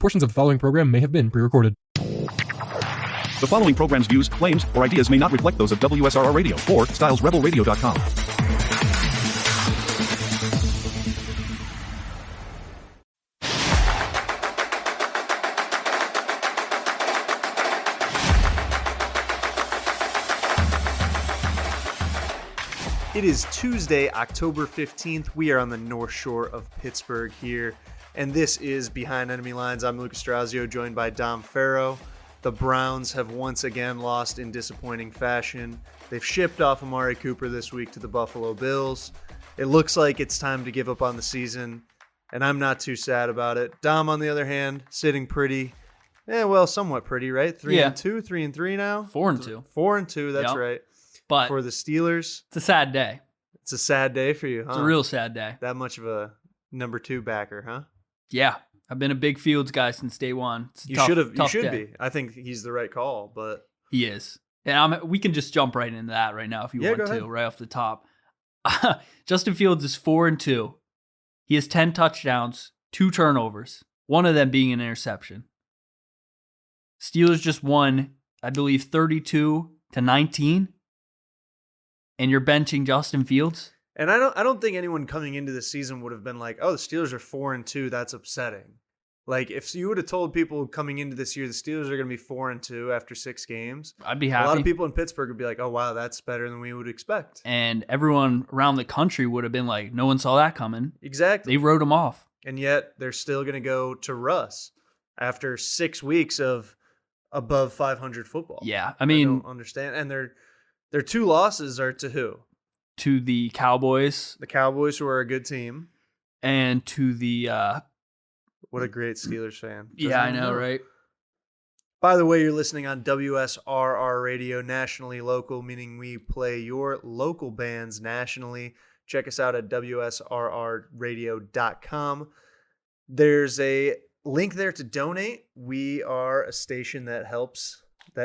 Portions of the following program may have been pre-recorded. The following program's views, claims, or ideas may not reflect those of WSRR Radio or StylesRebelRadio.com. It is Tuesday, October 15th. We are on the North Shore of Pittsburgh here, and this is Behind Enemy Lines. I'm Lucas D'Orazio, joined by Dom Ferro. The Browns have once again lost in disappointing fashion. They've shipped off Amari Cooper this week to the Buffalo Bills. It looks like it's time to give up on the season, and I'm not too sad about it. Dom, on the other hand, sitting pretty, somewhat pretty, right? 3-2, 3-3 now? 4-2. 4-2, that's right. But for the Steelers, it's a sad day. It's a sad day for you, huh? It's a real sad day. That much of a number 2 backer, huh? Yeah. I've been a big Fields guy since day one. It's a you should day. be. I think he's the right call, but he is. And we can just jump right into that right now if you want to, right off the top. Justin Fields is 4-2. He has 10 touchdowns, 2 turnovers, one of them being an interception. Steelers just won, I believe, 32-19. And you're benching Justin Fields? And I don't think anyone coming into the season would have been like, oh, the Steelers are 4-2, that's upsetting. Like, if you would have told people coming into this year the Steelers are going to be 4-2 after 6 games, I'd be happy. A lot of people in Pittsburgh would be like, oh, wow, that's better than we would expect. And everyone around the country would have been like, no one saw that coming. Exactly. They wrote him off. And yet they're still going to go to Russ after 6 weeks of above 500 football. Yeah, I mean, I don't understand. And their 2 losses are to who? To the Cowboys. The Cowboys, who are a good team. And to the... what a great Steelers fan. Yeah, I know, right? By the way, you're listening on WSRR Radio, nationally local, meaning we play your local bands nationally. Check us out at WSRRradio.com. There's a link there to donate. We are a station that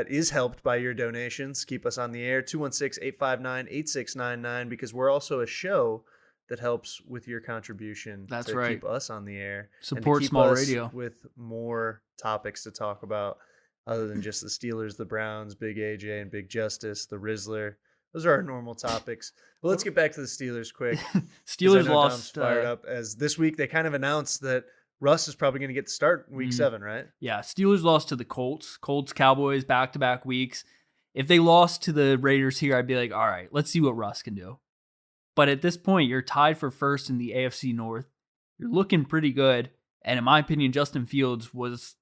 is helped by your donations. Keep us on the air, 216-859-8699, because we're also a show that helps with your contribution. That's to right. Keep us on the air. Support and to keep small us radio. With more topics to talk about other than just the Steelers, the Browns, Big AJ, and Big Justice, the Rizzler. Those are our normal topics. But let's get back to the Steelers quick. Steelers lost. Dom's fired up as this week they kind of announced that Russ is probably going to get the start in week 7, right? Yeah, Steelers lost to the Colts. Colts, Cowboys, back-to-back weeks. If they lost to the Raiders here, I'd be like, all right, let's see what Russ can do. But at this point, you're tied for first in the AFC North. You're looking pretty good. And in my opinion, Justin Fields was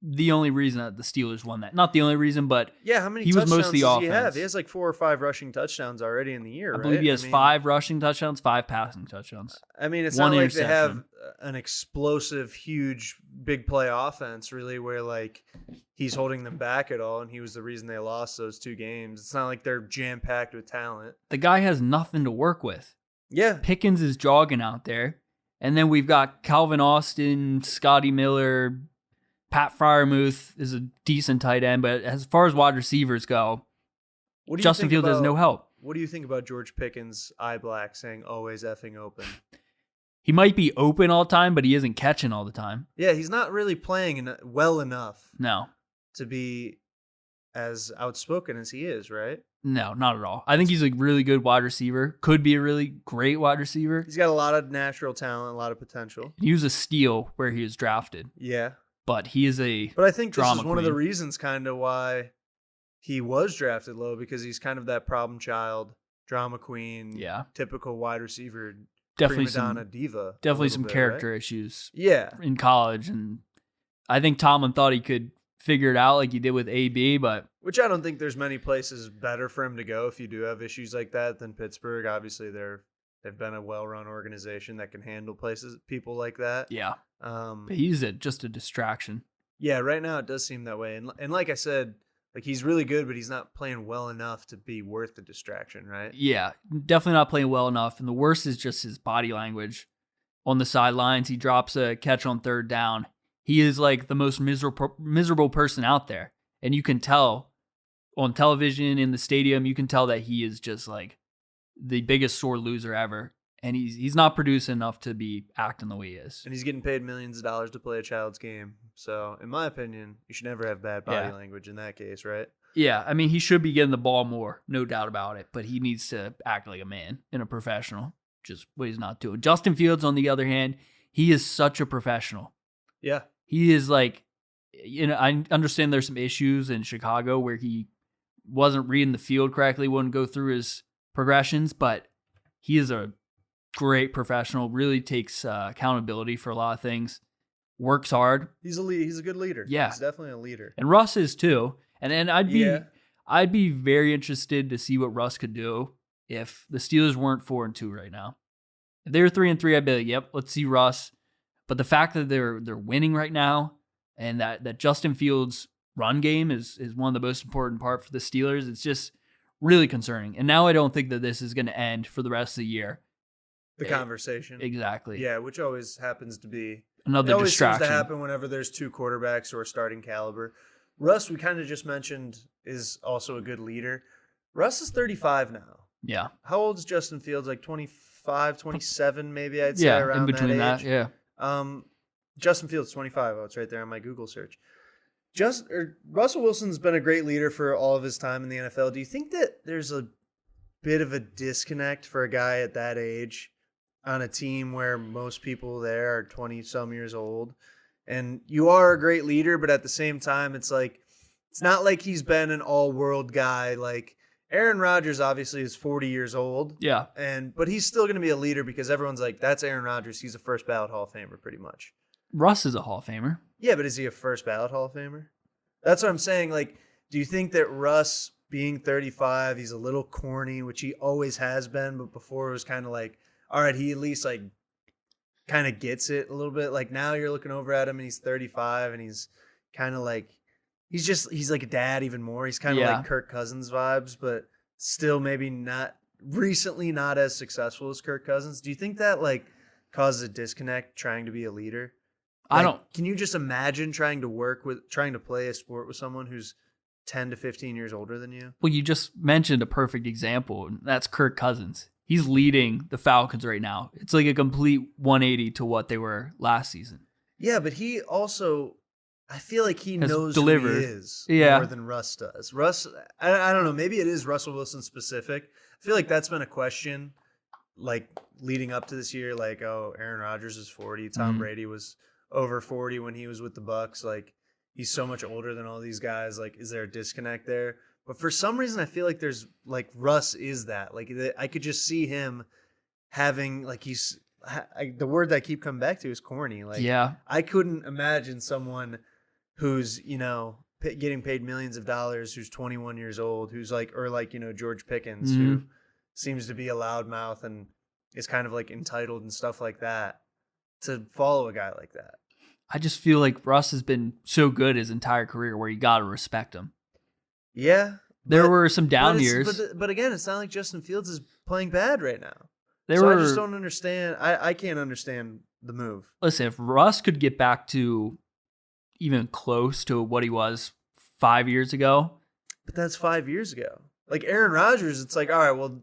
the only reason that the Steelers won that. Not the only reason, but how many he was most of the does offense. he have? He has like 4 or 5 rushing touchdowns already in the year, I believe he has 5 rushing touchdowns, 5 passing touchdowns. I mean, it's not like they have an explosive, huge, big play offense, really, where like he's holding them back at all, and he was the reason they lost those 2 games. It's not like they're jam-packed with talent. The guy has nothing to work with. Yeah. Pickens is jogging out there, and then we've got Calvin Austin, Scotty Miller, Pat Freiermuth is a decent tight end, but as far as wide receivers go, Justin Fields has no help. What do you think about George Pickens' eye black saying always effing open? He might be open all the time, but he isn't catching all the time. Yeah, he's not really playing well enough. No. To be as outspoken as he is, right? No, not at all. I think he's a really good wide receiver. Could be a really great wide receiver. He's got a lot of natural talent, a lot of potential. He was a steal where he was drafted. Yeah. But he is But I think this is one of the queen. reasons kind of why he was drafted low, because he's kind of that problem child, drama queen, typical wide receiver, definitely prima donna diva. Definitely some character issues. Yeah. In college, and I think Tomlin thought he could figure it out like he did with AB, but which I don't think there's many places better for him to go if you do have issues like that than Pittsburgh. Obviously, they've been a well-run organization that can handle people like that. Yeah. But he's just a distraction. Yeah, right now it does seem that way. And like I said, like he's really good, but he's not playing well enough to be worth the distraction, right? Yeah, definitely not playing well enough. And the worst is just his body language. On the sidelines, he drops a catch on 3rd down. He is like the most miserable person out there. And you can tell on television, in the stadium, you can tell that he is just like the biggest sore loser ever. and he's not producing enough to be acting the way he is. And he's getting paid millions of dollars to play a child's game. So, in my opinion, you should never have bad body language in that case, right? Yeah, I mean, he should be getting the ball more, no doubt about it, but he needs to act like a man and a professional, just what he's not doing. Justin Fields, on the other hand, he is such a professional. Yeah. He is like, I understand there's some issues in Chicago where he wasn't reading the field correctly, wouldn't go through his progressions, but he is a great professional, really takes accountability for a lot of things, works hard. He's a good leader. Yeah. He's definitely a leader. And Russ is too. And I'd be very interested to see what Russ could do if the Steelers weren't 4-2 right now. If they were 3-3, I'd be like, yep, let's see Russ. But the fact that they're winning right now and that Justin Fields' run game is one of the most important part for the Steelers, it's just really concerning. And now I don't think that this is going to end for the rest of the year. The conversation. Exactly. Yeah, which always happens to be another distraction. Seems to happen whenever there's two quarterbacks who are starting caliber. Russ, we kind of just mentioned, is also a good leader. Russ is 35 now. Yeah. How old is Justin Fields? Like 25, 27 maybe, I'd say, around in between that age. Yeah. Justin Fields, 25. Oh, it's right there on my Google search. Russell Wilson's been a great leader for all of his time in the NFL. Do you think that there's a bit of a disconnect for a guy at that age on a team where most people there are 20-some years old? And you are a great leader, but at the same time, it's like, it's not like he's been an all-world guy. Like, Aaron Rodgers obviously is 40 years old. Yeah. But he's still going to be a leader because everyone's like, that's Aaron Rodgers. He's a first ballot Hall of Famer pretty much. Russ is a Hall of Famer. Yeah, but is he a first ballot Hall of Famer? That's what I'm saying. Like, do you think that Russ being 35, he's a little corny, which he always has been, but before it was kind of like, all right, he at least like kind of gets it a little bit. Like now you're looking over at him and he's 35 and he's kind of like, he's like a dad even more. He's kind of like Kirk Cousins vibes, but still maybe not as successful as Kirk Cousins. Do you think that like causes a disconnect trying to be a leader? Like, I don't. Can you just imagine trying to play a sport with someone who's 10 to 15 years older than you? Well, you just mentioned a perfect example, and that's Kirk Cousins. He's leading the Falcons right now. It's like a complete 180 to what they were last season. Yeah, but he also, I feel like he knows delivered. who he is more than Russ does. Russ, I don't know, maybe it is Russell Wilson specific. I feel like that's been a question like leading up to this year, like, oh, Aaron Rodgers is 40, Tom Brady was over 40 when he was with the Bucs. Like, he's so much older than all these guys. Like, is there a disconnect there? But for some reason, I feel like there's like Russ is that. Like, I could just see him having like the word that I keep coming back to is corny. Like, I couldn't imagine someone who's getting paid millions of dollars, who's 21 years old, who's like George Pickens, who seems to be a loudmouth and is kind of like entitled and stuff like that, to follow a guy like that. I just feel like Russ has been so good his entire career where you got to respect him. Yeah. There were some down years. But again, it's not like Justin Fields is playing bad right now. I just don't understand. I can't understand the move. Listen, if Russ could get back to even close to what he was 5 years ago. But that's 5 years ago. Like Aaron Rodgers, it's like, all right, well,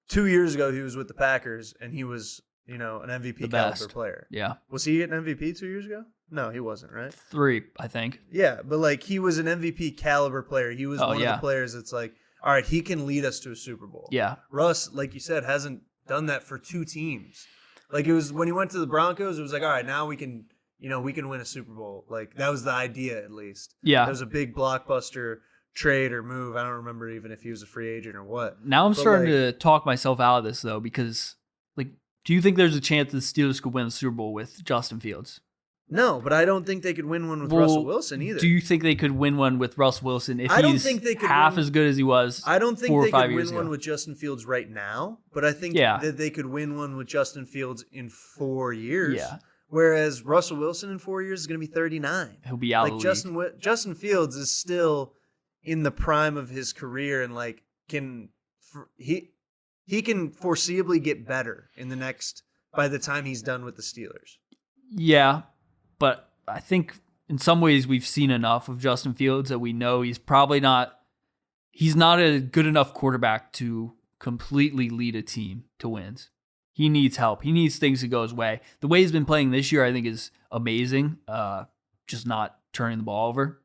2 years ago he was with the Packers and he was, an MVP caliber player. Yeah. Was he an MVP 2 years ago? No, he wasn't, right? 3, I think. Yeah, but like he was an MVP caliber player. He was one of the players that's like, all right, he can lead us to a Super Bowl. Yeah. Russ, like you said, hasn't done that for 2 teams. Like it was when he went to the Broncos, it was like, all right, now we can win a Super Bowl. Like that was the idea at least. Yeah. It was a big blockbuster trade or move. I don't remember even if he was a free agent or what. Now I'm starting to talk myself out of this though, because like, do you think there's a chance the Steelers could win the Super Bowl with Justin Fields? No, but I don't think they could win one with Russell Wilson either. Do you think they could win one with Russell Wilson if he's half as good as he was? I don't think 4 or they 5 could years win ago. one with Justin Fields right now, but I think that they could win one with Justin Fields in 4 years. Yeah. Whereas Russell Wilson in 4 years is going to be 39. He'll be out of the league. Justin Fields is still in the prime of his career and like he can foreseeably get better by the time he's done with the Steelers. Yeah, but I think in some ways we've seen enough of Justin Fields that we know he's not a good enough quarterback to completely lead a team to wins. He needs help. He needs things to go his way. The way he's been playing this year, I think, is amazing. Just not turning the ball over.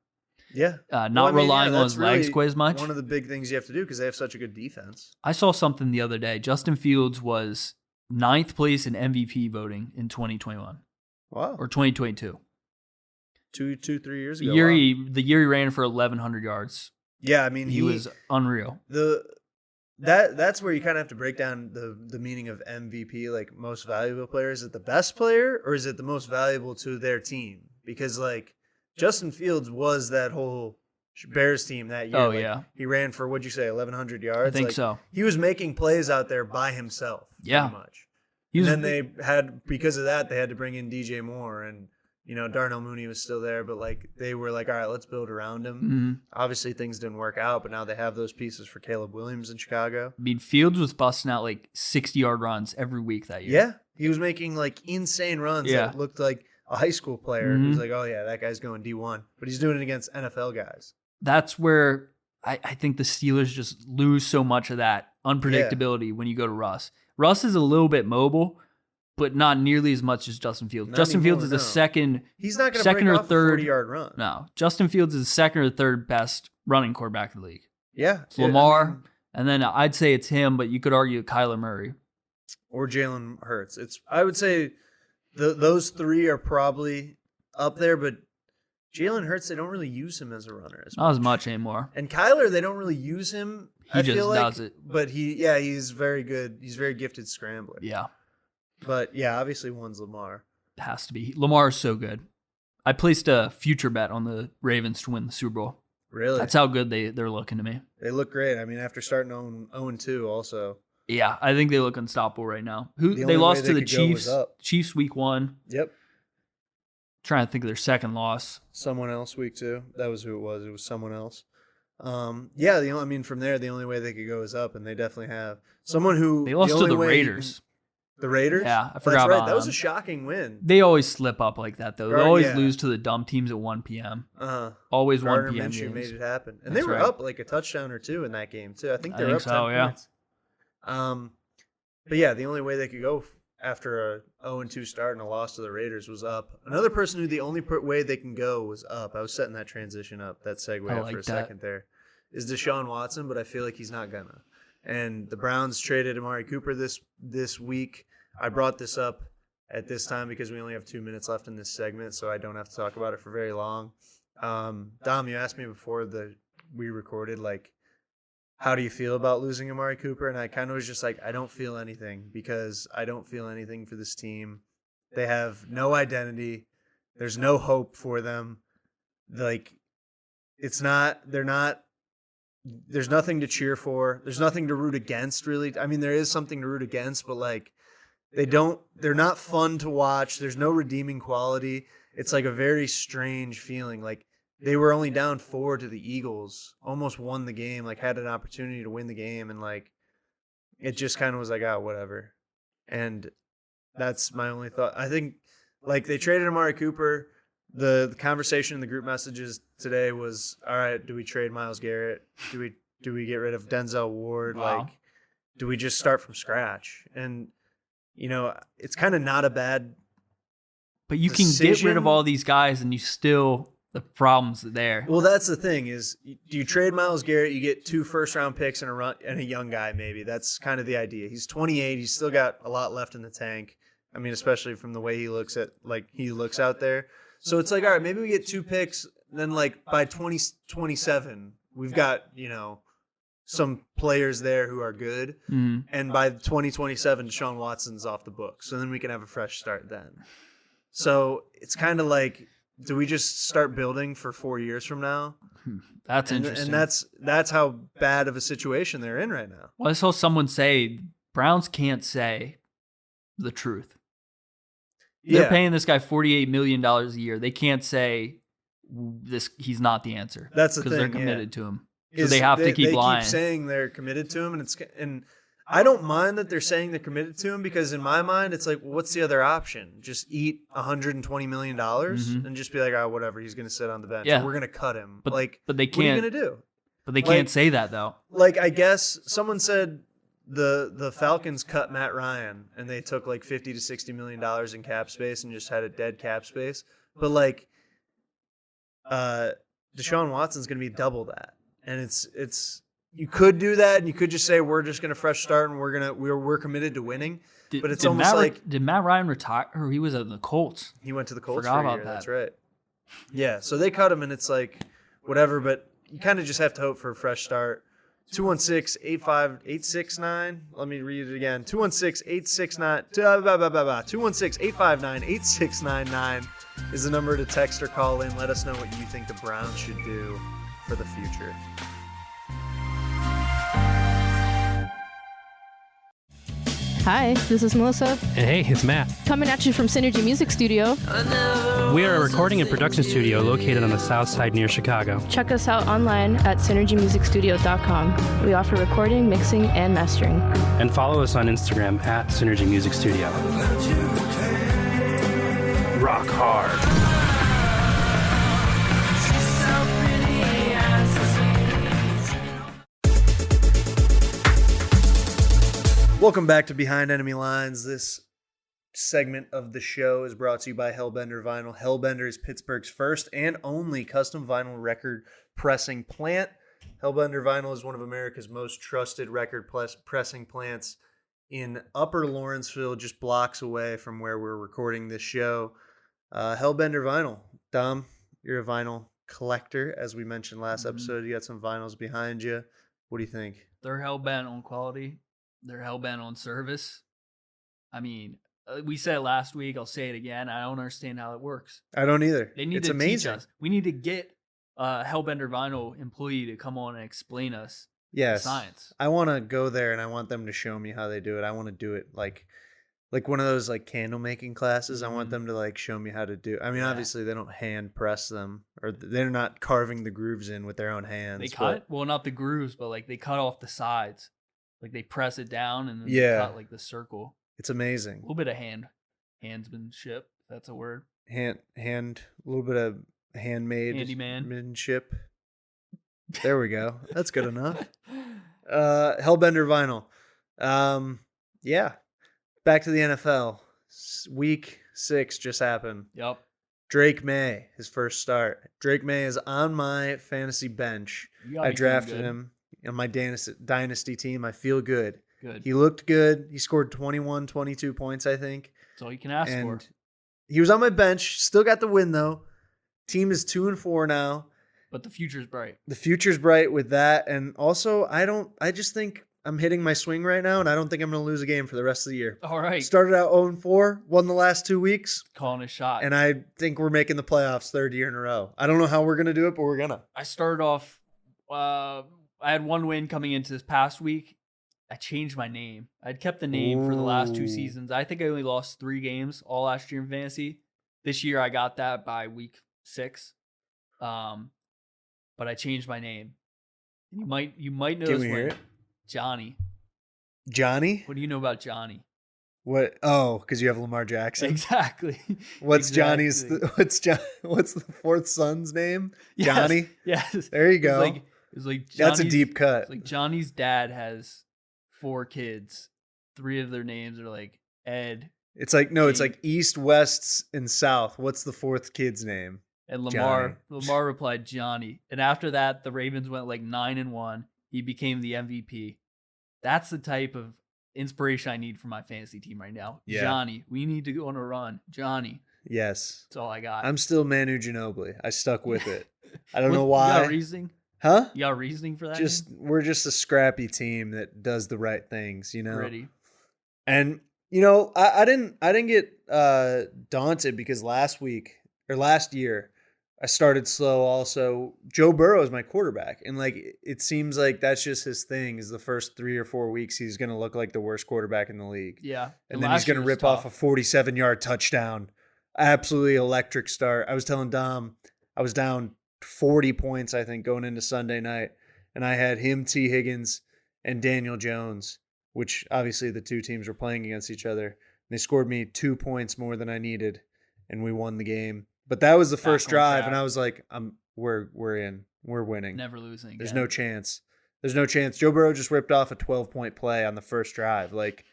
Yeah. Relying on his legs quite as much. One of the big things you have to do because they have such a good defense. I saw something the other day. Justin Fields was 9th place in MVP voting in 2021. Wow. Or 2022. 3 years ago. The year he ran for 1,100 yards. Yeah, I mean, he was unreal. That's where you kind of have to break down the meaning of MVP, like most valuable player. Is it the best player or is it the most valuable to their team? Because like Justin Fields was that whole Bears team that year. Oh, like, yeah. He ran for, what'd you say, 1,100 yards? I think so. He was making plays out there by himself. Yeah. Pretty much. And then because of that, they had to bring in DJ Moore and, Darnell Mooney was still there, but like they were like, all right, let's build around him. Mm-hmm. Obviously, things didn't work out, but now they have those pieces for Caleb Williams in Chicago. I mean, Fields was busting out like 60-yard runs every week that year. Yeah, he was making like insane runs that looked like a high school player. Mm-hmm. He was like, oh yeah, that guy's going D1, but he's doing it against NFL guys. That's where I think the Steelers just lose so much of that unpredictability when you go to Russ. Russ is a little bit mobile, but not nearly as much as Justin Fields. Justin Fields is the second. He's not going to break off a 40-yard run. No, Justin Fields is the second or third best running quarterback in the league. Yeah, it's Lamar, and then I'd say it's him, but you could argue Kyler Murray or Jalen Hurts. I would say those three are probably up there, but Jalen Hurts, they don't really use him as a runner not as much anymore. And Kyler, they don't really use him. He just does it. But he's very good. He's a very gifted scrambler. Yeah. But yeah, obviously one's Lamar. It has to be. Lamar is so good. I placed a future bet on the Ravens to win the Super Bowl. Really? That's how good they're looking to me. They look great. I mean, after starting 0-2 also. Yeah, I think they look unstoppable right now. They lost to the Chiefs. Chiefs week 1. Yep. Trying to think of their second loss. Someone else week 2. That was who it was. It was someone else. From there, the only way they could go is up, and they definitely have. Someone who... They lost to the Raiders. The Raiders? Yeah, I forgot about that was a shocking win. They always slip up like that, though. They always lose to the dumb teams at 1 p.m. Always Gardner 1 p.m. Minshew games. made it happen. And they were up like a touchdown or two in that game, too. I think they were up 10 points. But yeah, the only way they could go after a 0-2 start and a loss to the Raiders was up. Another person who the only way they can go was up. I was setting that transition up, that segue up for a second there, is Deshaun Watson, but I feel like he's not gonna. And the Browns traded Amari Cooper this week. I brought this up at this time because we only have 2 minutes left in this segment, so I don't have to talk about it for very long. Dom, you asked me before we recorded, like, how do you feel about losing Amari Cooper? And I kind of was just like, I don't feel anything because I don't feel anything for this team. They have no identity. There's no hope for them. Like, there's nothing to cheer for. There's nothing to root against, really. I mean, there is something to root against, but like, they're not fun to watch. There's no redeeming quality. It's like a very strange feeling. Like, they were only down 4 to the Eagles, almost won the game, like had an opportunity to win the game. And like, it just kind of was like, oh, whatever. And that's my only thought. I think like they traded Amari Cooper. The conversation in the group messages today was, all right, do we trade Myles Garrett? Do we get rid of Denzel Ward? Wow. Like, do we just start from scratch? And, it's kind of not a bad But you can get rid of all these guys and the problem's there. Well, that's the thing is, do you trade Myles Garrett? You get 2 first-round picks and a young guy maybe. That's kind of the idea. He's 28. He's still got a lot left in the tank. I mean, especially from the way he looks out there. So it's like, all right, maybe we get 2 picks. Then like by 2027, we've got, some players there who are good. Mm-hmm. And by 2027, Deshaun Watson's off the book. So then we can have a fresh start then. So it's kind of like, do we just start building for 4 years from now? That's interesting. And that's how bad of a situation they're in right now. Well, I saw someone say Browns can't say the truth. They're paying this guy $48 million a year. They can't say he's not the answer. That's the thing. Because they're committed to him. So they have to keep lying. They keep saying they're committed to him, and I don't mind that they're saying they're committed to him because in my mind it's like, well, what's the other option? Just eat $120 million and just be like, oh, whatever, he's going to sit on the bench. Yeah. We're going to cut him. But they can't. What are you going to do? But they can't say that though. Like, I guess someone said the Falcons cut Matt Ryan and they took like $50 to $60 million in cap space and just had a dead cap space. But like, Deshaun Watson's going to be double that, and it's you could do that, and you could just say we're just going to fresh start and we're committed to winning. But it's almost did Matt Ryan retire? Or he was at the Colts. He went to the Colts Forgot for a year. about that. That's right. Yeah, so they cut him, and it's like whatever. But you kind of just have to hope for a fresh start. 216-859. Let me read it again. 216-869. 216-859-8699 is the number to text or call in. Let us know what you think the Browns should do for the future. Hi, this is Melissa. And hey, it's Matt. Coming at you from Synergy Music Studio. We are a recording and production studio located on the south side near Chicago. Check us out online at synergymusicstudio.com. We offer recording, mixing, and mastering. And follow us on Instagram at Synergy Music Studio. Rock hard. Welcome back to Behind Enemy Lines. This segment of the show is brought to you by Hellbender Vinyl. Hellbender is Pittsburgh's first and only custom vinyl record pressing plant. Hellbender Vinyl is one of America's most trusted record pressing plants in Upper Lawrenceville, just blocks away from where we're recording this show. Hellbender Vinyl. Dom, you're a vinyl collector, as we mentioned last episode. You got some vinyls behind you. What do you think? They're hell-bent on quality. They're hell-bent on service. I mean, we said it last week. I'll say it again. I don't understand how it works. I don't either. They need it's to amazing. teach us. We need to get a Hellbender Vinyl employee to come on and explain us the science. I want to go there and I want them to show me how they do it. I want to do it like one of those like candle making classes. I want them to like show me how to do. I mean, obviously they don't hand press them, or they're not carving the grooves in with their own hands. They cut, well, not the grooves, but like they cut off the sides. Like they press it down and then they cut like the circle. It's amazing. A little bit of handsmanship. That's a word. A little bit of handymanship. There we go. That's good enough. Hellbender Vinyl. Yeah. Back to the NFL. Week 6 just happened. Yep. Drake May, his first start. Drake May is on my fantasy bench. I drafted him on my dynasty team. I feel good. Good. He looked good. He scored 21, 22 points, I think. That's all you can ask for. He was on my bench. Still got the win, though. Team is 2-4 now. But the future's bright. The future's bright with that. And also, I just think I'm hitting my swing right now, and I don't think I'm going to lose a game for the rest of the year. All right. Started out 0-4, won the last 2 weeks. Calling a shot. And I think we're making the playoffs third year in a row. I don't know how we're going to do it, but we're going to. I started off, I had one win coming into this past week. I changed my name. I'd kept the name for the last 2 seasons. I think I only lost 3 games all last year in fantasy. This year I got that by week 6. But I changed my name. You might know Can this we one. hear it? Johnny. Johnny? What do you know about Johnny? What? Oh, because you have Lamar Jackson. Exactly. What's exactly. What's the fourth son's name? Yes. Johnny. Yes. There you go. It's like that's a deep cut. It's like Johnny's dad has 4 kids. 3 of their names are like Ed. It's like it's like East, West, and South. What's the 4th kid's name? And Lamar replied Johnny. And after that, the Ravens went like 9-1. He became the MVP. That's the type of inspiration I need for my fantasy team right now. Yeah. Johnny, we need to go on a run. Johnny. Yes. That's all I got. I'm still Manu Ginobili. I stuck with it. I don't know why. You got reasoning? Huh? You got reasoning for that? We're just a scrappy team that does the right things, you know. Ready. And I didn't get daunted because last year I started slow also. Joe Burrow is my quarterback. And like it seems like that's just his thing is the first 3 or 4 weeks he's going to look like the worst quarterback in the league. Yeah. And then he's going to rip off a 47-yard touchdown. Absolutely electric start. I was telling Dom I was down 40 points, I think, going into Sunday night. And I had him, T. Higgins, and Daniel Jones, which obviously the 2 teams were playing against each other. And they scored me 2 points more than I needed, and we won the game. But that was the first drive, and I was like, we're in. We're winning. Never losing. There's no chance. There's no chance. Joe Burrow just ripped off a 12-point play on the first drive. Like,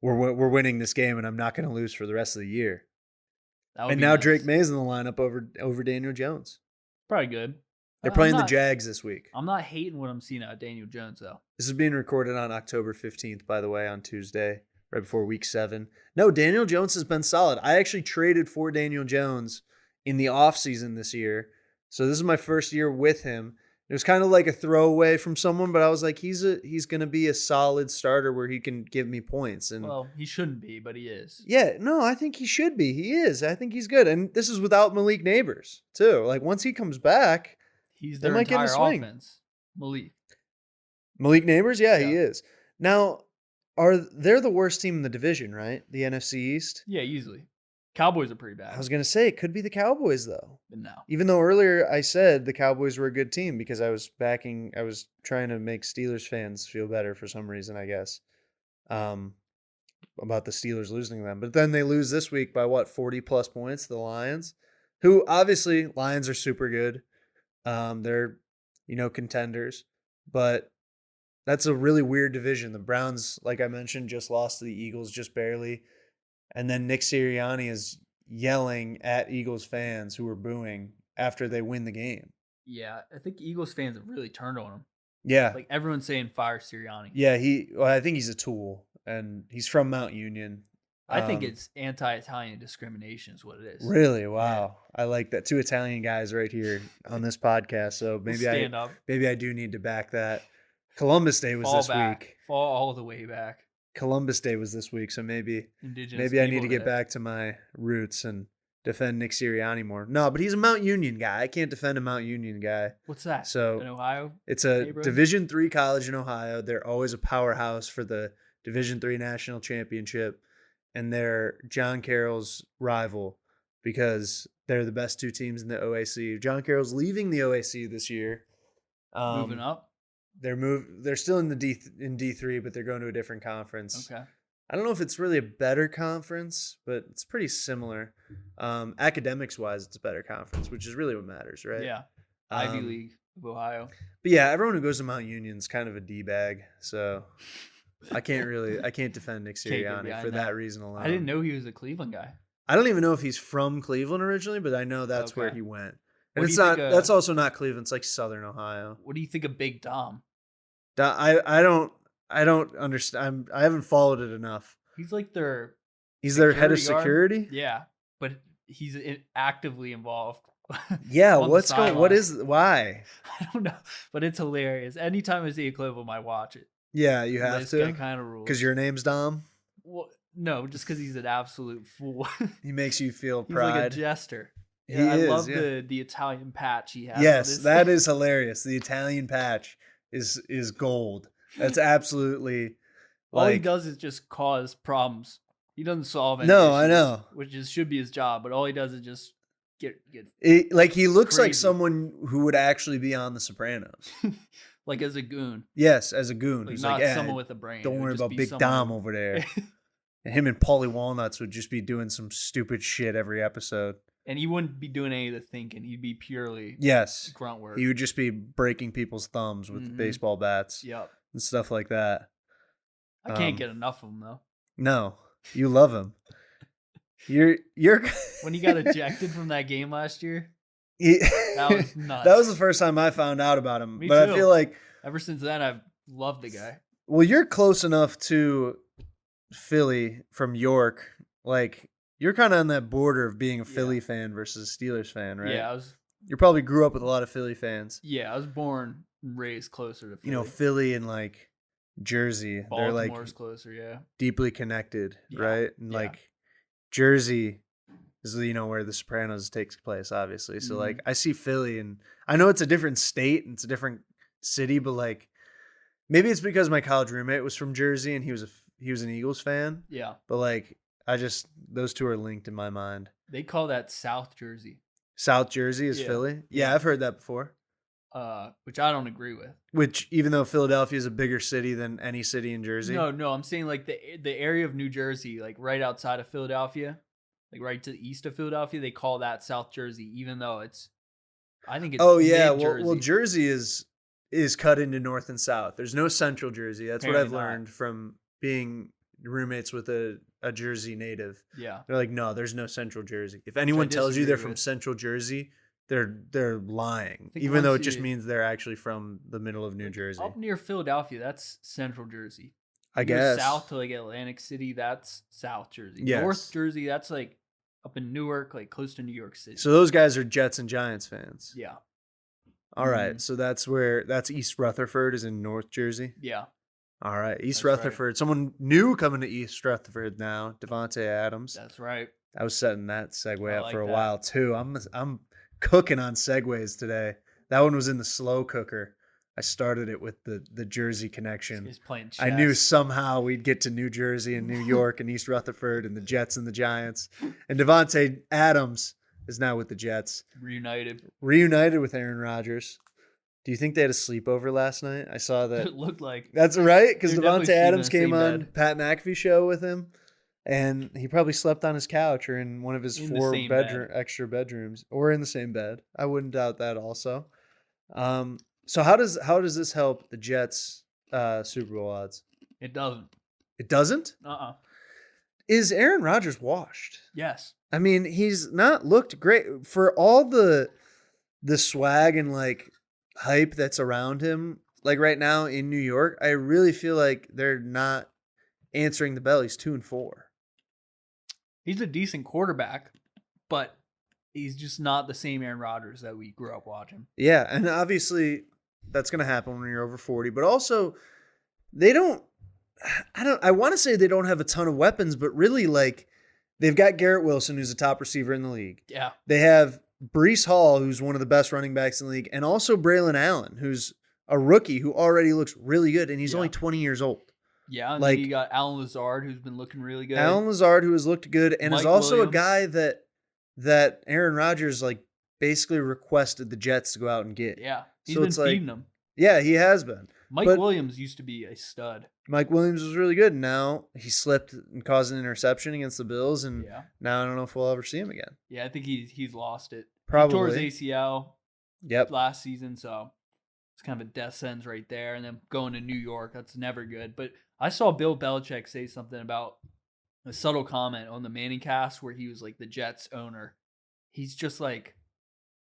we're winning this game, and I'm not going to lose for the rest of the year. And now nice. Drake May's in the lineup over Daniel Jones. Probably good. They're playing the Jags this week. I'm not hating what I'm seeing out of Daniel Jones, though. This is being recorded on October 15th, by the way, on Tuesday, right before week 7. No, Daniel Jones has been solid. I actually traded for Daniel Jones in the offseason this year. So this is my first year with him. It was kind of like a throwaway from someone, but I was like, he's going to be a solid starter where he can give me points. And well, he shouldn't be, but he is. Yeah, no, I think he should be. He is. I think he's good. And this is without Malik Neighbors, too. Like, once he comes back, he's their entire offense. Malik Neighbors? Yeah, he is. Now, they're the worst team in the division, right? The NFC East? Yeah, easily. Cowboys are pretty bad. I was going to say, it could be the Cowboys, though. But no. Even though earlier I said the Cowboys were a good team because I was trying to make Steelers fans feel better for some reason, I guess, about the Steelers losing to them. But then they lose this week by, 40-plus points to the Lions, who obviously, Lions are super good. They're, contenders. But that's a really weird division. The Browns, like I mentioned, just lost to the Eagles just barely. And then Nick Sirianni is yelling at Eagles fans who are booing after they win the game. Yeah, I think Eagles fans have really turned on him. Yeah. Like, everyone's saying fire Sirianni. Yeah, I think he's a tool, and he's from Mount Union. I think it's anti-Italian discrimination is what it is. Really? Wow. Yeah. I like that. 2 Italian guys right here on this podcast, so maybe I do need to back that. Columbus Day was week. Fall all the way back. Columbus Day was this week, so maybe Indigenous I need to get back to my roots and defend Nick Sirianni more. No, but he's a Mount Union guy. I can't defend a Mount Union guy. What's that? So in Ohio? It's a Division III college in Ohio. They're always a powerhouse for the Division III national championship, and they're John Carroll's rival because they're the best 2 teams in the OAC. John Carroll's leaving the OAC this year. Moving up. They're still in D3, but they're going to a different conference. Okay. I don't know if it's really a better conference, but it's pretty similar. Academics wise, it's a better conference, which is really what matters, right? Yeah. Ivy League of Ohio. But yeah, everyone who goes to Mount Union is kind of a D-bag, so I can't defend Nick Sirianni for that reason alone. I didn't know he was a Cleveland guy. I don't even know if he's from Cleveland originally, but I know that's where he went. And that's also not Cleveland. It's like Southern Ohio. What do you think of Big Dom? I don't understand. I haven't followed it enough. He's like their head of security? Yeah, but he's actively involved. Yeah, why? I don't know, but it's hilarious. Anytime I see a clip of him, I watch it. Yeah, you have to. This guy kind of rules. Because your name's Dom? Well, no, just because he's an absolute fool. He makes you feel he's pride. Like a jester. Yeah, I love the Italian patch he has. Yes, that is hilarious. The Italian patch is gold. That's absolutely all he does is just cause problems. He doesn't solve any No, issues, I know. Which should be his job, but all he does is just get he looks crazy. like someone who would actually be on The Sopranos. Like as a goon. Yes, as a goon. Like who's not like, someone with a brain. Don't worry about Big Dom over there. And him and Paulie Walnuts would just be doing some stupid shit every episode. And he wouldn't be doing any of the thinking. He'd be purely grunt work. He would just be breaking people's thumbs with baseball bats. Yep. And stuff like that. I can't get enough of him though. No, you love him. You're when he got ejected from that game last year. That was nuts. That was the first time I found out about him. Me but too. I feel like ever since then I've loved the guy. Well, you're close enough to Philly from York. Like you're kind of on that border of being a Philly fan versus a Steelers fan, right? Yeah, You probably grew up with a lot of Philly fans. Yeah, I was born and raised closer to Philly. Philly and like Jersey, Baltimore's they're like closer, yeah. Deeply connected, right? And like Jersey is where The Sopranos takes place, obviously. So like I see Philly, and I know it's a different state and it's a different city, but like maybe it's because my college roommate was from Jersey and he was an Eagles fan. Yeah. But like those two are linked in my mind. They call that South Jersey. South Jersey is Philly? Yeah, I've heard that before. Which I don't agree with. Which, even though Philadelphia is a bigger city than any city in Jersey? No, I'm saying like the area of New Jersey, like right outside of Philadelphia, like right to the east of Philadelphia, they call that South Jersey, even though I think it's oh yeah, Jersey. well Jersey is is cut into north and south. There's no central Jersey. That's what I've Apparently not. learned from being roommates with a Jersey native. Yeah. They're like, no, there's no central Jersey. If anyone tells you they're from central Jersey, they're lying, even though it just means they're actually from the middle of New Jersey. Up near Philadelphia, that's central Jersey. I guess. South to like Atlantic City, that's South Jersey. Yes. North Jersey, that's like up in Newark, like close to New York City. So those guys are Jets and Giants fans. Yeah. All right. So that's East Rutherford is in North Jersey. Yeah. All right. East That's Rutherford. Right. Someone new coming to East Rutherford now. Davante Adams. That's right. I was setting that segue up like for a that. while too. I'm cooking on segues today. That one was in the slow cooker. I started it with the Jersey connection. He's playing chess. I knew somehow we'd get to New Jersey and New York and East Rutherford and the Jets and the Giants. And Davante Adams is now with the Jets. Reunited with Aaron Rodgers. Do you think they had a sleepover last night? I saw that. It looked like. That's right, because They're Davante definitely Adams sleeping came in the on same bed. Pat McAfee show with him, and he probably slept on his couch or in one of his In the 4 same extra bedrooms, or in the same bed. I wouldn't doubt that also. So how does this help the Jets Super Bowl odds? It doesn't. It doesn't? Is Aaron Rodgers washed? Yes. I mean, he's not looked great for all the swag and like hype that's around him. Like right now in New York, I really feel like they're not answering the bell. He's 2-4. He's a decent quarterback, but he's just not the same Aaron Rodgers that we grew up watching. Yeah, and obviously that's going to happen when you're over 40, but also I want to say they don't have a ton of weapons, but really like they've got Garrett Wilson, who's a top receiver in the league. Yeah. They have Breece Hall, who's one of the best running backs in the league, and also Braylon Allen, who's a rookie who already looks really good, and he's only 20 years old. Yeah, and like, then you got Alan Lazard, who's been looking really good. Alan Lazard, who has looked good, and Mike is also Williams. a guy that Aaron Rodgers like basically requested the Jets to go out and get. Yeah, he's So been it's like- feeding them. Yeah, he has been. Mike But Williams used to be a stud. Mike Williams was really good. Now he slipped and caused an interception against the Bills, and Yeah. now I don't know if we'll ever see him again. Yeah, I think he's lost it. Probably. He tore his ACL Yep. last season, so it's kind of a death sentence right there. And then going to New York, that's never good. But I saw Bill Belichick say something about a subtle comment on the Manning cast where he was like the Jets owner. He's just like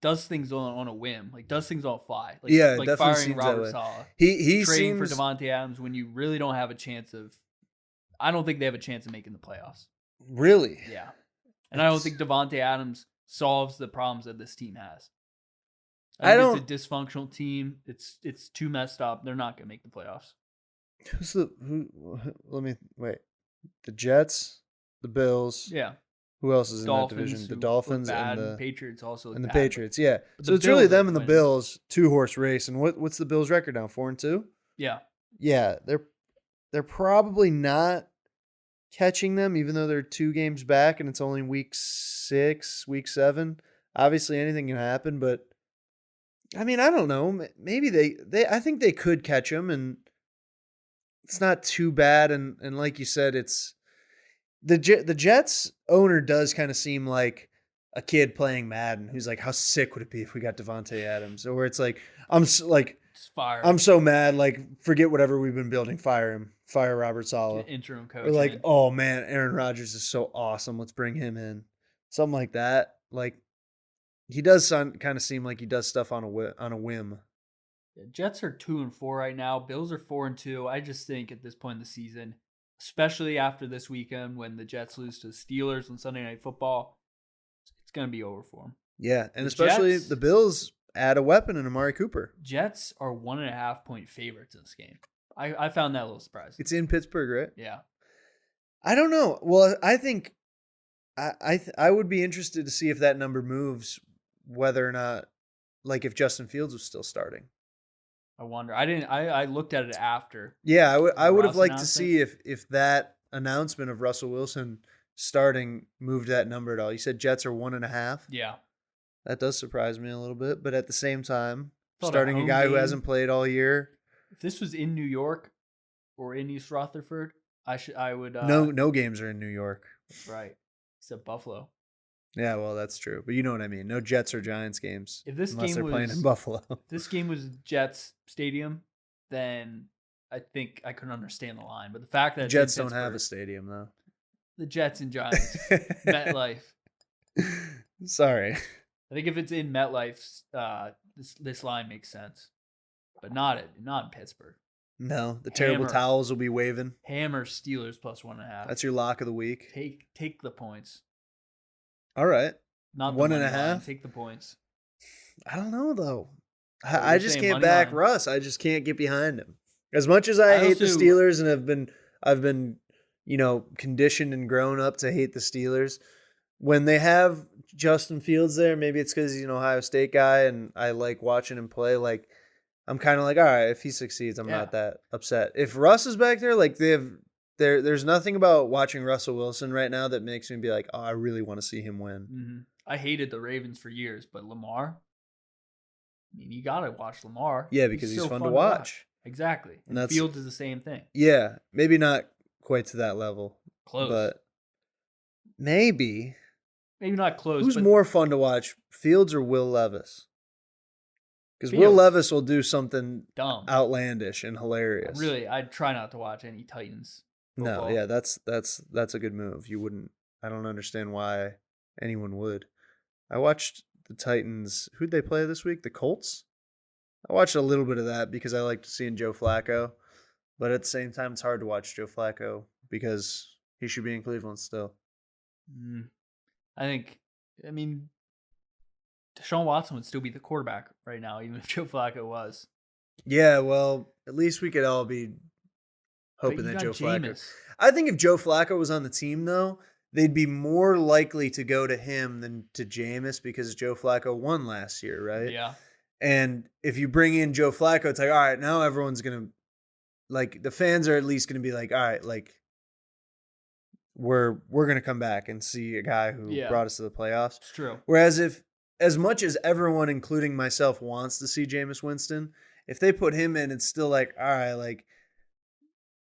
does things on a whim, like does things on the fly. Like, Yeah, it like definitely firing seems that way. Robert Saleh. He Trading seems for Davante Adams when you really don't have a chance of. I don't think they have a chance of making the playoffs. really. Yeah, and I don't think Davante Adams solves the problems that this team has. It's a dysfunctional team. It's too messed up. They're not going to make the playoffs. Let me wait. The Jets, the Bills. Yeah, Who else is in Dolphins. that division? The who Dolphins look bad, and the Patriots also. Look and the bad, Patriots. Yeah. but So the it's really Bills are them and the winning. Bills, 2-horse race. And what's the Bills' record now? 4-2. Yeah, Yeah, they're probably not catching them, even though they're 2 games back and it's only week 6, week 7. Obviously, anything can happen, but I mean, I don't know. Maybe they I think they could catch them, and it's not too bad. And like you said, it's the Jets owner does kind of seem like a kid playing Madden who's like, how sick would it be if we got Davante Adams? Or it's like, it's fire. I'm so mad. Like, forget whatever we've been building. Fire him. Fire Robert Saleh. Interim coach. Or like, oh man, Aaron Rodgers is so awesome. Let's bring him in. Something like that. Like, he does kind of seem like he does stuff on a whim. Yeah, Jets are 2-4 right now. Bills are 4-2. I just think at this point in the season, especially after this weekend when the Jets lose to the Steelers on Sunday Night Football, it's going to be over for them. Yeah, and The especially Jets- the Bills add a weapon in Amari Cooper. Jets are 1.5-point favorites in this game. I found that a little surprising. It's in Pittsburgh, right? Yeah. I don't know. Well, I think I would be interested to see if that number moves, whether or not, like if Justin Fields was still starting. I wonder. I looked at it after. Yeah, I would have Ross liked to announcement? see if that announcement of Russell Wilson starting moved that number at all. You said Jets are 1.5. Yeah. That does surprise me a little bit, but at the same time, Thought a starting a home guy who game- hasn't played all year. If this was in New York or in East Rutherford, I would No games are in New York. right. Except Buffalo. Yeah, well, that's true. But you know what I mean. No Jets or Giants games If this unless game they're playing was in Buffalo. if this game was Jets Stadium, then I think I could understand the line. But the fact that it's in Jets don't have a Pittsburgh, stadium, though. the Jets and Giants, MetLife. Sorry. I think if it's in MetLife, this line makes sense, but not in Pittsburgh. No, the terrible Hammer. towels will be waving. Hammer Steelers plus 1.5. That's your lock of the week. Take the points. All right. Not the 1.5? money line. Take the points. I don't know, though. You're I just saying can't money back line. Russ. I just can't get behind him. As much as I hate the also- Steelers and I've been, conditioned and grown up to hate the Steelers. When they have Justin Fields there, maybe it's because he's an Ohio State guy and I like watching him play. Like, I'm kind of like, all right, if he succeeds, I'm not that upset. If Russ is back there, like there's nothing about watching Russell Wilson right now that makes me be like, oh, I really want to see him win. Mm-hmm. I hated the Ravens for years, but Lamar, I mean, you gotta watch Lamar. Yeah, because he's so fun to watch. Exactly. And And Fields is the same thing. Yeah, maybe not quite to that level. Close. But maybe. Maybe not close. Who's but more fun to watch, Fields or Will Levis? Because Will Fields. Levis will do something dumb. outlandish and hilarious. Really, I'd try not to watch any Titans. No, football. yeah, that's a good move. You wouldn't. I don't understand why anyone would. I watched the Titans. Who'd they play this week? The Colts. I watched a little bit of that because I liked seeing Joe Flacco, but at the same time, it's hard to watch Joe Flacco because he should be in Cleveland still. I mean, Deshaun Watson would still be the quarterback right now, even if Joe Flacco was. Yeah, well, at least we could all be hoping But you that got Joe Flacco. Jameis. I think if Joe Flacco was on the team, though, they'd be more likely to go to him than to Jameis because Joe Flacco won last year, right? Yeah. And if you bring in Joe Flacco, it's like, all right, now everyone's going to, like, the fans are at least going to be like, all right, like, we're going to come back and see a guy who brought us to the playoffs. It's true. Whereas if, as much as everyone, including myself, wants to see Jameis Winston, if they put him in, it's still like, all right, like,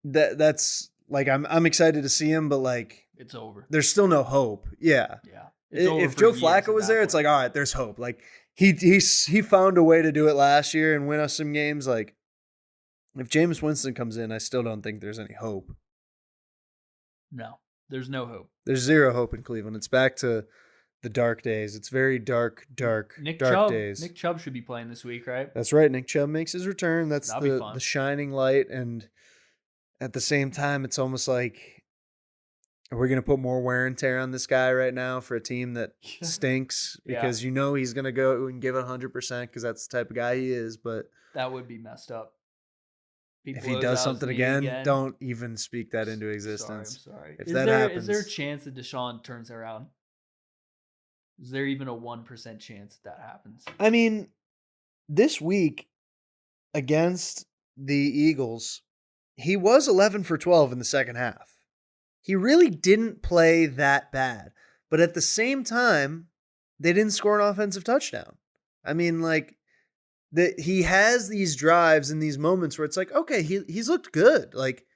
that's, like, I'm excited to see him, but, like, It's over. there's still no hope. Yeah. Yeah. It's over If for Joe years Flacco at was that there, it's point. like, all right, there's hope. Like, he found a way to do it last year and win us some games. Like, if Jameis Winston comes in, I still don't think there's any hope. No, there's no hope. There's zero hope in Cleveland. It's back to the dark days. It's very dark days. Nick Chubb should be playing this week, right? That's right. Nick Chubb makes his return. That's That'll be fun. the shining light. And at the same time, it's almost like, are we going to put more wear and tear on this guy right now for a team that stinks? Yeah. Because he's going to go and give it 100% because that's the type of guy he is. But That would be messed up. if he does something again, don't even speak that into existence. Sorry. If Is that there happens, a chance that Deshaun turns around? Is there even a 1% chance that happens? I mean, this week against the Eagles, he was 11 for 12 in the second half. He really didn't play that bad. But at the same time, they didn't score an offensive touchdown. I mean, like, he has these drives and these moments where it's like, okay, he's looked good. Like,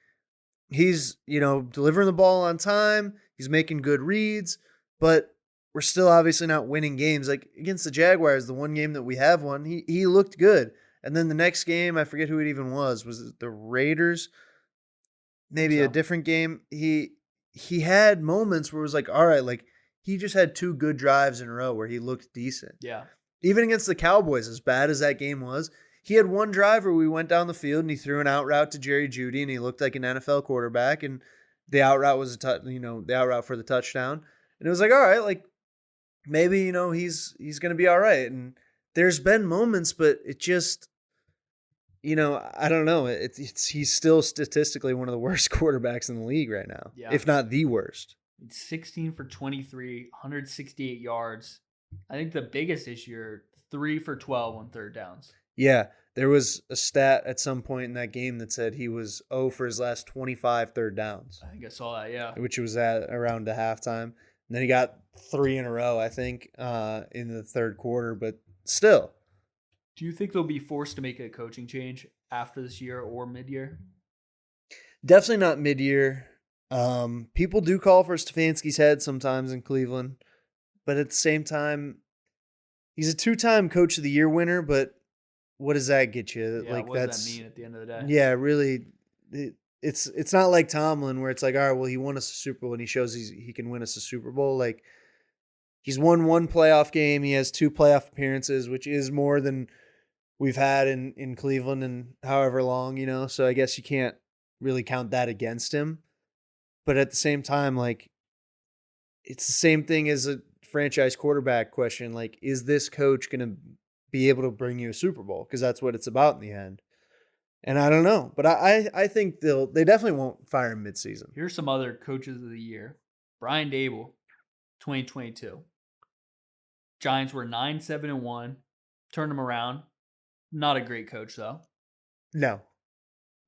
he's, delivering the ball on time. He's making good reads. But we're still obviously not winning games. Like, against the Jaguars, the one game that we have won, he looked good. And then the next game, I forget who it even was. Was it the Raiders? Maybe a different game. He had moments where it was like, all right, like, he just had 2 good drives in a row where he looked decent. Yeah. Even against the Cowboys, as bad as that game was, he had one drive where we went down the field and he threw an out route to Jerry Jeudy and he looked like an NFL quarterback, and the out route was the out route for the touchdown. And it was like, all right, like, maybe, he's going to be all right. And there's been moments, but it just, I don't know. He's still statistically one of the worst quarterbacks in the league right now, if not the worst. It's 16 for 23, 168 yards. I think the biggest issue, 3 for 12 on third downs. Yeah, there was a stat at some point in that game that said he was 0 for his last 25 third downs. I think I saw that, yeah. Which was at around the halftime. And then he got 3 in a row, I think, in the third quarter. But still. Do you think they'll be forced to make a coaching change after this year or mid-year? Definitely not mid-year. People do call for Stefanski's head sometimes in Cleveland. but at the same time, he's a 2-time Coach of the Year winner, but what does that get you? Yeah, what does that mean at the end of the day? Yeah, really, it's not like Tomlin where it's like, all right, well, he won us a Super Bowl and he shows he can win us a Super Bowl. Like, he's won 1 playoff game. He has 2 playoff appearances, which is more than we've had in Cleveland and however long, So I guess you can't really count that against him. But at the same time, like, it's the same thing as a franchise quarterback question. Like, is this coach going to be able to bring you a Super Bowl? Because that's what it's about in the end. And I don't know. But I think they definitely won't fire him midseason. Here's some other coaches of the year. Brian Dable, 2022. Giants were 9-7-1. Turned them around. Not a great coach, though. No.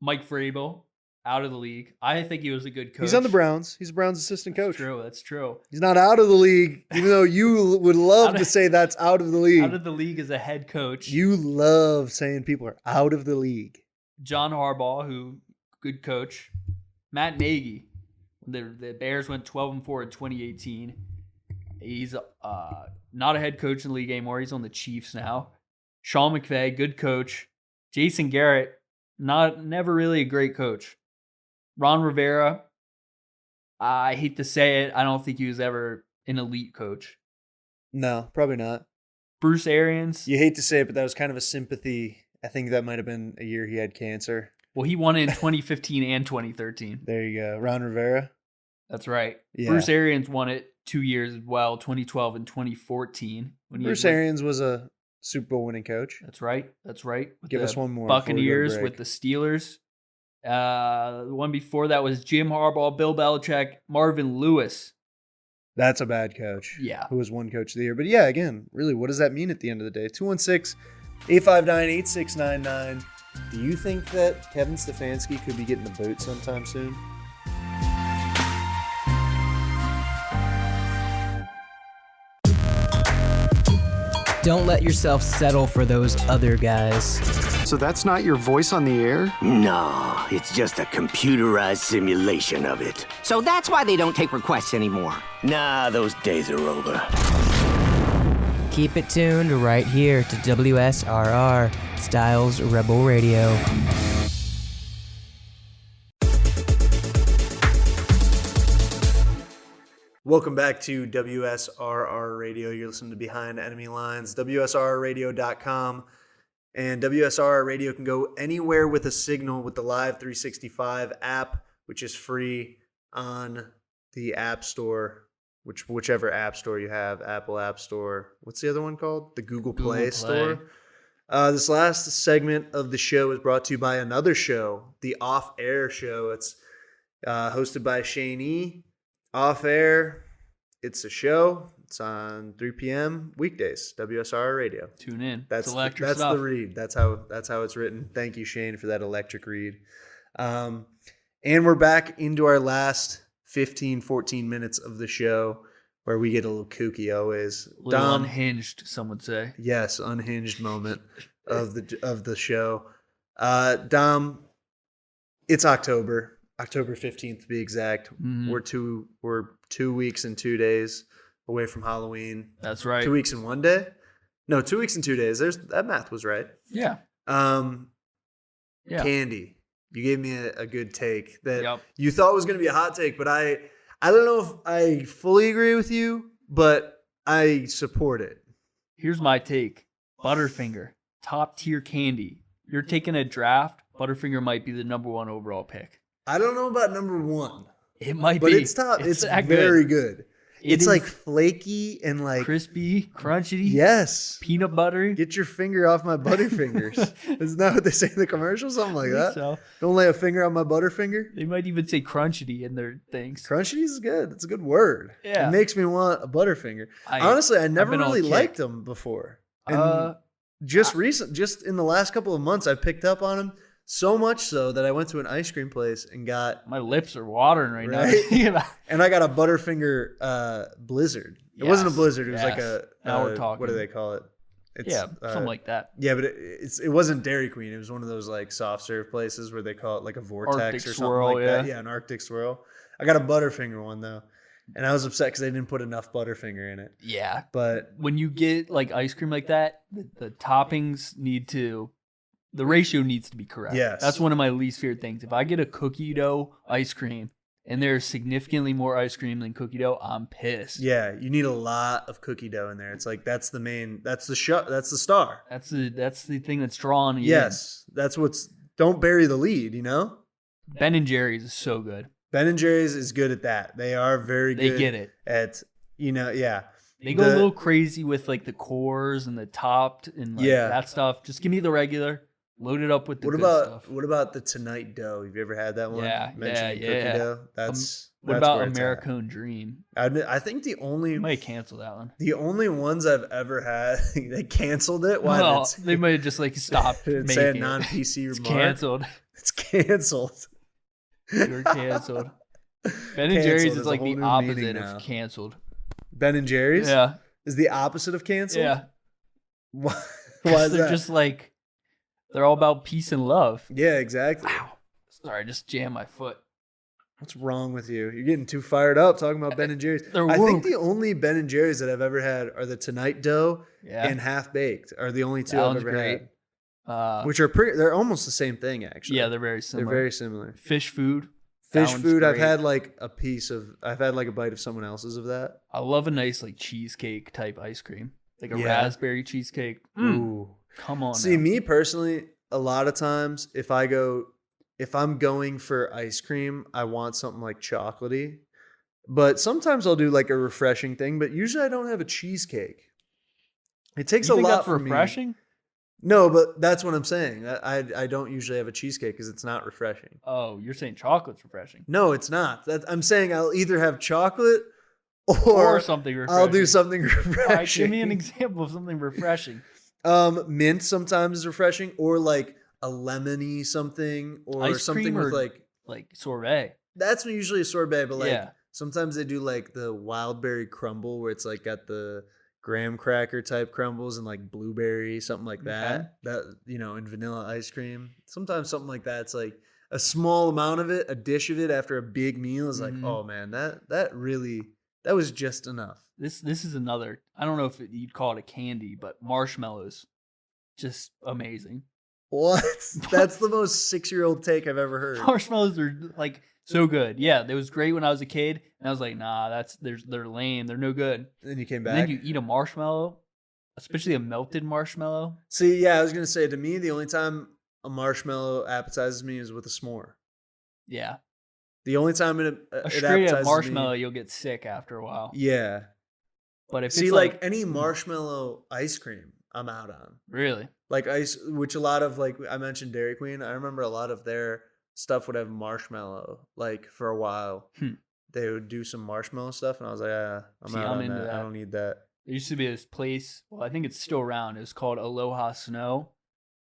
Mike Vrabel, out of the league. I think he was a good coach. He's on the Browns. He's the Browns' assistant coach. That's true. He's not out of the league, even though you would love to say that's out of the league. Out of the league as a head coach. You love saying people are out of the league. John Harbaugh, good coach. Matt Nagy. The Bears went 12-4 in 2018. He's not a head coach in the league anymore. He's on the Chiefs now. Sean McVay, good coach. Jason Garrett, never really a great coach. Ron Rivera, I hate to say it, I don't think he was ever an elite coach. No, probably not. Bruce Arians. You hate to say it, but that was kind of a sympathy. I think that might have been a year he had cancer. Well, he won in 2015 and 2013. There you go. Ron Rivera. That's right. Yeah. Bruce Arians won it 2 years as well, 2012 and 2014. Bruce Arians was a Super Bowl winning coach. That's right. Give us one more. Buccaneers with the Steelers. The one before that was Jim Harbaugh, Bill Belichick, Marvin Lewis. That's a bad coach. Yeah. Who was one coach of the year. But yeah, again, really, what does that mean at the end of the day? 216-859-8699. Do you think that Kevin Stefanski could be getting the boot sometime soon? Don't let yourself settle for those other guys. So that's not your voice on the air? No, it's just a computerized simulation of it. So that's why they don't take requests anymore. Nah, those days are over. Keep it tuned right here to WSRR, Styles Rebel Radio. Welcome back to WSRR Radio. You're listening to Behind Enemy Lines, WSRRadio.com. And WSRR Radio can go anywhere with a signal with the Live 365 app, which is free on the App Store, whichever App Store you have, Apple App Store. What's the other one called? The Google Play Store. This last segment of the show is brought to you by another show, the Off Air Show. It's hosted by Shane E. Off Air, it's a show. It's on 3 p.m. weekdays, WSR Radio. Tune in. That's the read. That's how it's written. Thank you, Shane, for that electric read. And we're back into our last 15, 14 minutes of the show where we get a little kooky always. A little unhinged, some would say. Yes, unhinged moment of the show. Dom, it's October 15th to be exact. Mm-hmm. We're 2 weeks and 2 days away from Halloween. That's right. 2 weeks and 1 day? No, 2 weeks and 2 days. That math was right. Yeah. Candy. You gave me a good take that you thought was going to be a hot take, but I don't know if I fully agree with you, but I support it. Here's my take. Butterfinger, top tier candy. You're taking a draft, Butterfinger might be the number 1 overall pick. I don't know about number 1. It might but be. But it's top. It's very good. It's like flaky and like crispy, crunchy. Yes. Peanut buttery. Get your finger off my Butterfingers. Isn't that what they say in the commercial? Something like that. So. Don't lay a finger on my Butterfinger. They might even say crunchity in their things. Crunchity is good. It's a good word. Yeah. It makes me want a Butterfinger. Honestly, I never really liked them before. And just in the last couple of months, I picked up on them. So much so that I went to an ice cream place and got... My lips are watering right now. And I got a Butterfinger Blizzard. It wasn't a Blizzard. It was like a... Now we're talking. What do they call it? It's, something like that. Yeah, but it wasn't Dairy Queen. It was one of those like soft serve places where they call it like a Vortex Arctic or something swirl, like that. Yeah, an Arctic Swirl. I got a Butterfinger one though. And I was upset because they didn't put enough Butterfinger in it. Yeah. But when you get like ice cream like that, the toppings the ratio needs to be correct. Yes. That's one of my least favorite things. If I get a cookie dough ice cream and there's significantly more ice cream than cookie dough, I'm pissed. Yeah, you need a lot of cookie dough in there. It's like that's the star. That's the thing that's drawing you. Yes. That's don't bury the lead, you know? Ben & Jerry's is so good. Ben & Jerry's is good at that. They are very good. They get it. At, yeah. They go a little crazy with like the cores and the topped and like that stuff. Just give me the regular. Load it up with the good stuff. What about the Tonight Dough? Have you ever had that one? Mentioning cookie dough. What about American Dream? I think You might cancel that one. The only ones I've ever had, they canceled it. Why? Well, they might have just like stopped making a it. non-PC remark. It's canceled. It's canceled. You're canceled. Ben & Jerry's is like the opposite of canceled. Ben & Jerry's? Yeah. Is the opposite of canceled? Yeah. Why is they're that? just like, they're all about peace and love. Yeah, exactly. Wow. Sorry, I just jammed my foot. What's wrong with you? You're getting too fired up talking about Ben & Jerry's. I think the only Ben & Jerry's that I've ever had are the Tonight Dough and Half Baked are the only two I've ever had. Which are they're almost the same thing, actually. Yeah, they're very similar. They're very similar. Fish food. I've had like a bite of someone else's of that. I love a nice like cheesecake type ice cream. Like a raspberry cheesecake. Ooh. Come on. See, me personally, a lot of times if I'm going for ice cream, I want something like chocolatey. But sometimes I'll do like a refreshing thing, but usually I don't have a cheesecake. It takes a lot for refreshing? me. No, but that's what I'm saying. I don't usually have a cheesecake because it's not refreshing. Oh, you're saying chocolate's refreshing? No, it's not. I'm saying I'll either have chocolate or something refreshing. I'll do something refreshing. All right, give me an example of something refreshing. Mint sometimes is refreshing, or like a lemony something, or ice something with like sorbet. That's usually a sorbet, but like sometimes they do like the wild berry crumble where it's like got the graham cracker type crumbles and like blueberry, something like that. That, and vanilla ice cream. Sometimes something like that. It's like a small amount of it, a dish of it after a big meal is like, oh man, that was just enough. This is another, I don't know if you'd call it a candy, but marshmallows, just amazing. What? That's the most 6-year-old take I've ever heard. Marshmallows are like so good. Yeah, it was great when I was a kid, and I was like, nah, they're lame. They're no good. Then you came back. And then you eat a marshmallow, especially a melted marshmallow. See, yeah, I was gonna say, to me, the only time a marshmallow appetizes me is with a s'more. Yeah. The only time it straight up appetizes marshmallow, me, you'll get sick after a while. Yeah. But if it's like any marshmallow ice cream, I'm out on. Really? Like ice, which a lot of, like I mentioned Dairy Queen. I remember a lot of their stuff would have marshmallow. Like for a while, they would do some marshmallow stuff, and I was like, I'm out on that. I don't need that. There used to be this place. Well, I think it's still around. It was called Aloha Snow.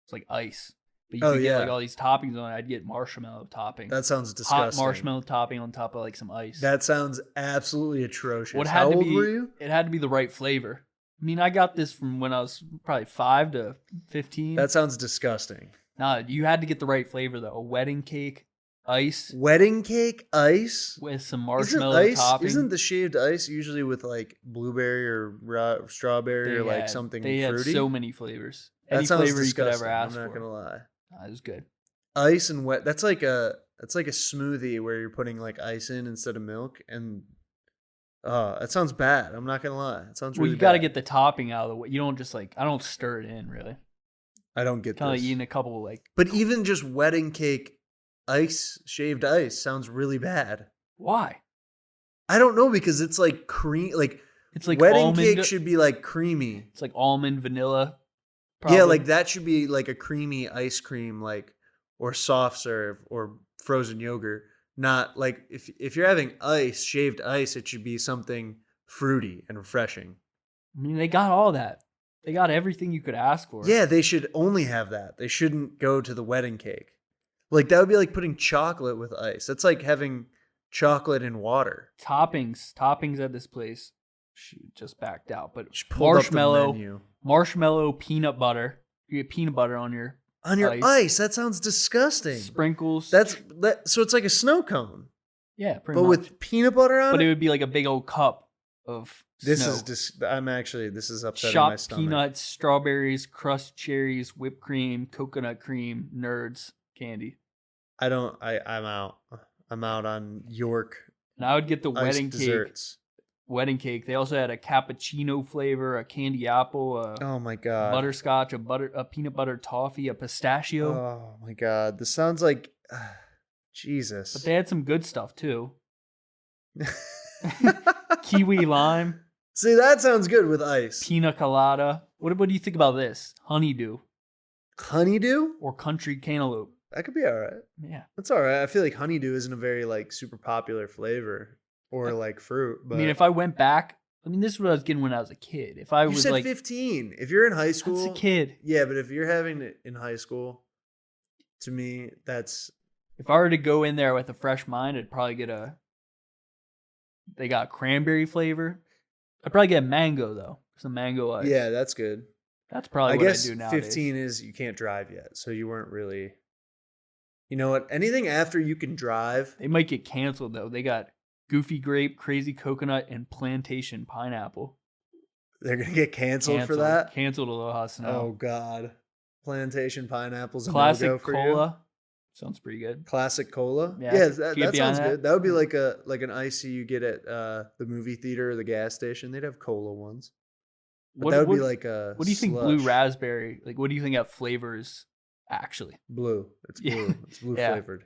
It's like ice. But you could get like all these toppings on it. I'd get marshmallow topping. That sounds disgusting. Hot marshmallow topping on top of like some ice. That sounds absolutely atrocious. How old were you? It had to be the right flavor. I mean, I got this from when I was probably 5 to 15. That sounds disgusting. Nah, you had to get the right flavor though. A wedding cake ice. Wedding cake ice? With some marshmallow topping. Isn't the shaved ice usually with like blueberry or strawberry or like something fruity? They had so many flavors. Any flavor disgusting. You could ever ask for. I'm not going to lie. It was good. Ice and wet. That's like a smoothie where you're putting like ice in instead of milk, and that sounds bad. I'm not gonna lie. It sounds really bad. You got to get the topping out of the way. You don't just I don't stir it in really. I don't get kind of eating a couple But even just wedding cake ice, shaved ice sounds really bad. Why? I don't know, because it's like cream. Like it's like wedding cake should be like creamy. It's like almond vanilla. Probably. Yeah, like that should be like a creamy ice cream, like, or soft serve or frozen yogurt. Not like if you're having ice, shaved ice, it should be something fruity and refreshing. I mean, they got all that. They got everything you could ask for. Yeah, they should only have that. They shouldn't go to the wedding cake. Like that would be like putting chocolate with ice. That's like having chocolate in water. Toppings at this place. Shoot, just backed out. But marshmallow, peanut butter. You get peanut butter on your ice. That sounds disgusting. Sprinkles. So it's like a snow cone. Yeah, pretty but much. with peanut butter on But it. it would be like a big old cup of This snow. is this is upsetting my Chopped stomach. peanuts, strawberries, crushed cherries, whipped cream, coconut cream, Nerds candy. I'm out. I'm out on York And I would get the iced wedding cake. desserts. Wedding cake. They also had a cappuccino flavor, a candy apple, a Oh my god. butterscotch, a peanut butter toffee, a pistachio. Oh my god. This sounds like Jesus. But they had some good stuff too. Kiwi lime, See, that sounds good with ice. pina colada. What do you think about this? Honeydew Honeydew? or country cantaloupe? That could be all right. Yeah. That's all right. I feel like honeydew isn't a very like super popular flavor or like fruit. But I mean, if I went back, this is what I was getting when I was a kid. If I you was said like 15. If you're in high school, that's a kid. Yeah, but if you're having it in high school, to me, that's If I were to go in there with a fresh mind, I'd probably get they got cranberry flavor. I'd probably get mango though. Some mango ice. yeah, that's good. That's probably I what guess I do nowadays. 15 is you can't drive yet, so you weren't really. You know what? Anything after you can drive, They might get canceled though. They got goofy grape, crazy coconut, and plantation pineapple. they're gonna get canceled for that. Canceled Aloha Oh Snow. God, plantation pineapples a Classic no-go for you. cola. Sounds pretty good. Classic cola. Yeah, Yeah, can't that be on sounds that. good. That would be like an icy you get at the movie theater or the gas station. They'd have cola ones. But that would be like a. What do you think blue slush. raspberry? Like, what do you think that flavors actually? Blue. It's Yeah. blue. It's blue Yeah. flavored.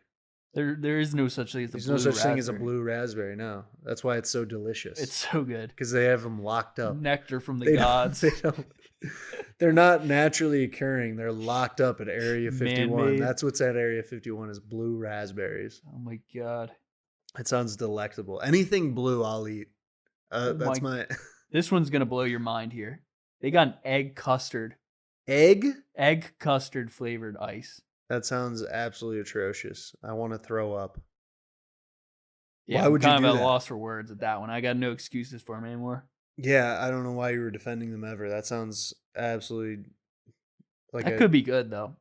There is no such thing as a There's blue no such thing as a raspberry. blue raspberry. No, that's why it's so delicious. It's so good. because they have them locked up. Nectar from the They don't- gods. They don't. They're not naturally occurring. They're locked up at Area 51. Man-made. That's what's at Area 51 is blue raspberries. Oh my god. It sounds delectable. Anything blue, I'll eat. That's my- my This one's gonna blow your mind here. They got an egg custard flavored ice. That sounds absolutely atrocious. I want to throw up. Yeah, Why I'm would you kind do of at that? a loss for words at that one. I got no excuses for them anymore. Yeah, I don't know why you were defending them ever. That sounds absolutely like That could be good though.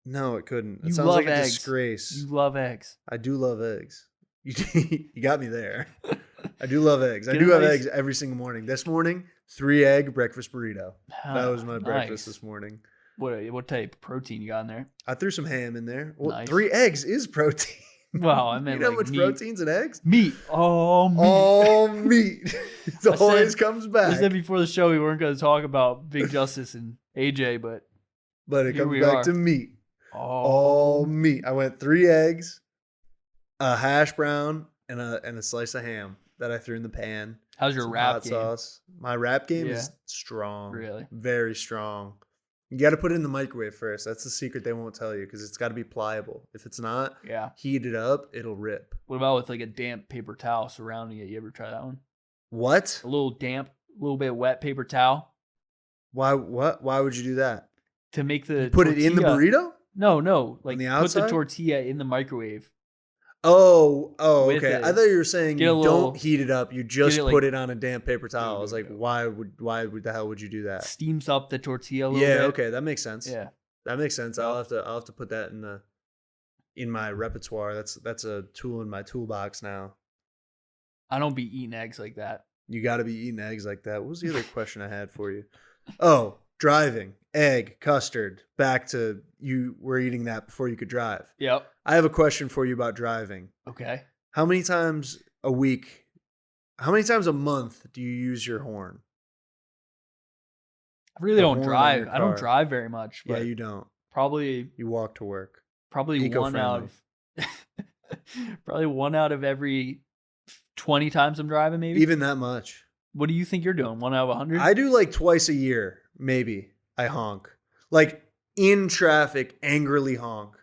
No, it couldn't. It You sounds love like a eggs. disgrace. You love eggs. I do love eggs. You got me there. I do love eggs. I Get do a have nice- eggs every single morning. This morning, 3-egg breakfast burrito. That was my breakfast Nice. this morning. What type of protein you got in there? I threw some ham in there. Well, Nice. 3 eggs is protein. Well, I You meant know how like much meat. protein's in eggs? Meat. Oh, meat. All meat. It I always said- comes I back. said before the show we weren't going to talk about Big Justice and AJ, but But it here comes we back are. to meat. oh, All meat. I went 3 eggs, a hash brown, and a slice of ham that I threw in the pan. how's your Some rap hot game? sauce. My rap game Yeah. is strong. Really? Very strong. You got to put it in the microwave first. That's the secret they won't tell you because it's got to be pliable. If it's not, Yeah. heat it up, it'll rip. What about with like a damp paper towel surrounding it? You ever try that one? What? A little damp, a little bit wet paper towel Why? What? Why would you do that? to make the Put it in the tortilla- burrito? No. Like the put the outside? tortilla in the microwave. Oh, With okay. it. I thought you were saying Get you a little- don't heat it up. You just it, like- put it on a damp paper towel. I was There like, you go. why would the hell would you do that? Steams up the tortilla a little Yeah, bit. okay, that makes sense. Yeah. That makes sense. I'll have to put that in my repertoire. That's a tool in my toolbox now. I don't be eating eggs like that. You got to be eating eggs like that. What was the other question I had for you? Oh, driving, egg, custard. Back to you were eating that before you could drive. Yep. I have a question for you about driving. Okay. How many times a month do you use your horn? I really The don't horn on drive. your I don't car. drive very much. Yeah, But you don't. probably You walk to work. one out of probably one out of every 20 times I'm driving, maybe. Even that much. What do you think you're doing? 1 out of 100? I do like twice a year, maybe. I honk. Like in traffic, angrily honk.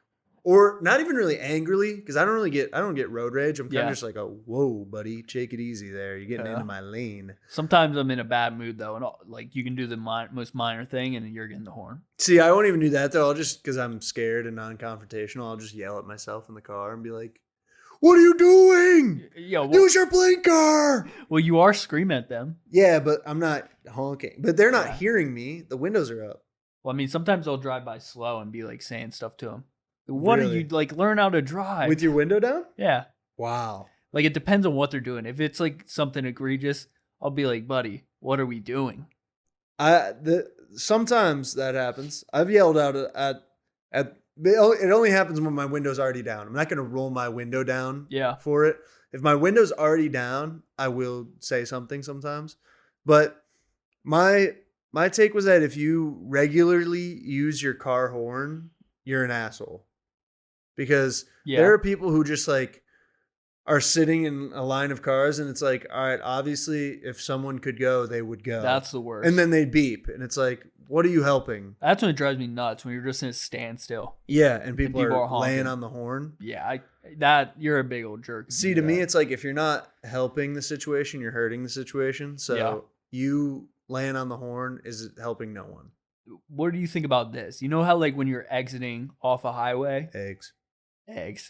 Or not even really angrily, because I don't get road rage. I'm kind of Yeah. just like, oh, whoa, buddy, take it easy there. You're getting Yeah. into my lane. Sometimes I'm in a bad mood though, and like you can do the most minor thing, and you're getting the horn. See, I won't even do that though. I'll just, because I'm scared and non-confrontational, I'll just yell at myself in the car and be like, what are you doing? Yeah, well, Use your blinker. well, you are screaming at them. Yeah, but I'm not honking. But they're not Yeah. hearing me. The windows are up. Well, I mean, sometimes I'll drive by slow and be like saying stuff to them. What are Really? you like? Learn how to drive With your window down? Yeah. Wow. Like, it depends on what they're doing. If it's like something egregious, I'll be like, buddy, what are we doing? Sometimes that happens. I've yelled out at it only happens when my window's already down. I'm not going to roll my window down for it. If my window's already down, I will say something sometimes. But my take was that if you regularly use your car horn, you're an asshole. Because there are people who just like are sitting in a line of cars and it's like, all right, obviously if someone could go, they would go. That's the worst. And then they beep and it's like, what are you helping? That's when it drives me nuts, when you're just in a standstill. Yeah, and people are laying on the horn. Yeah, you're a big old jerk. See, to me, it's like if you're not helping the situation, you're hurting the situation. So you laying on the horn is helping no one. What do you think about this? You know how like when you're exiting off a highway? Eggs.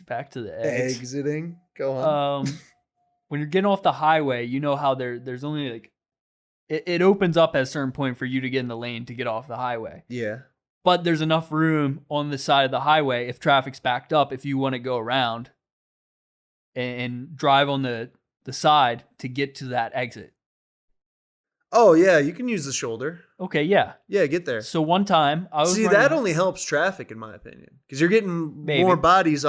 Back to the eggs. Exiting? Go on. When you're getting off the highway, you know how there's only like, it opens up at a certain point for you to get in the lane to get off the highway. Yeah. But there's enough room on the side of the highway if traffic's backed up, if you want to go around and drive on the side to get to that exit. Oh, yeah, you can use the shoulder. Okay, yeah. Yeah, get there. So one time I was that only helps traffic in my opinion, because you're getting more bodies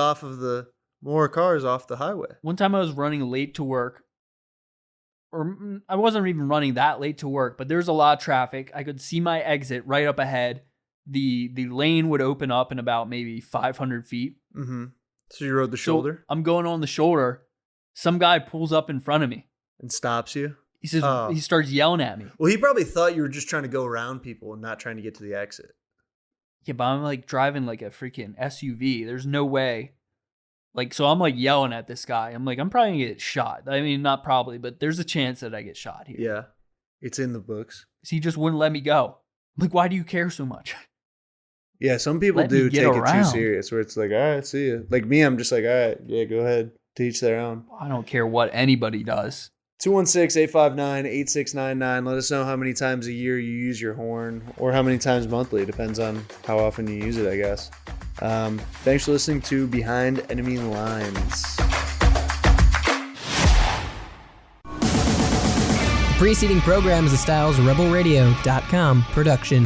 more cars off the highway. One time I was running late to work. Or I wasn't even running that late to work, but there's a lot of traffic. I could see my exit right up ahead. The lane would open up in about maybe 500 feet. Mm-hmm. So you rode the shoulder? So I'm going on the shoulder. Some guy pulls up in front of me. And stops you? He says, he starts yelling at me. Well, he probably thought you were just trying to go around people and not trying to get to the exit. Yeah, but I'm like driving like a freaking SUV. There's no way. Like, so I'm like yelling at this guy. I'm like, I'm probably gonna get shot. I mean, not probably, but there's a chance that I get shot here. Yeah. It's in the books. So he just wouldn't let me go. I'm like, why do you care so much? Yeah, some people do take it too serious where it's like, all right, see you. Like me, I'm just like, all right, yeah, go ahead. Teach their own. I don't care what anybody does. 216-859-8699. Let us know how many times a year you use your horn or how many times monthly. Depends on how often you use it, I guess. Thanks for listening to Behind Enemy Lines. Preceding program is a StylesRebelRadio.com production.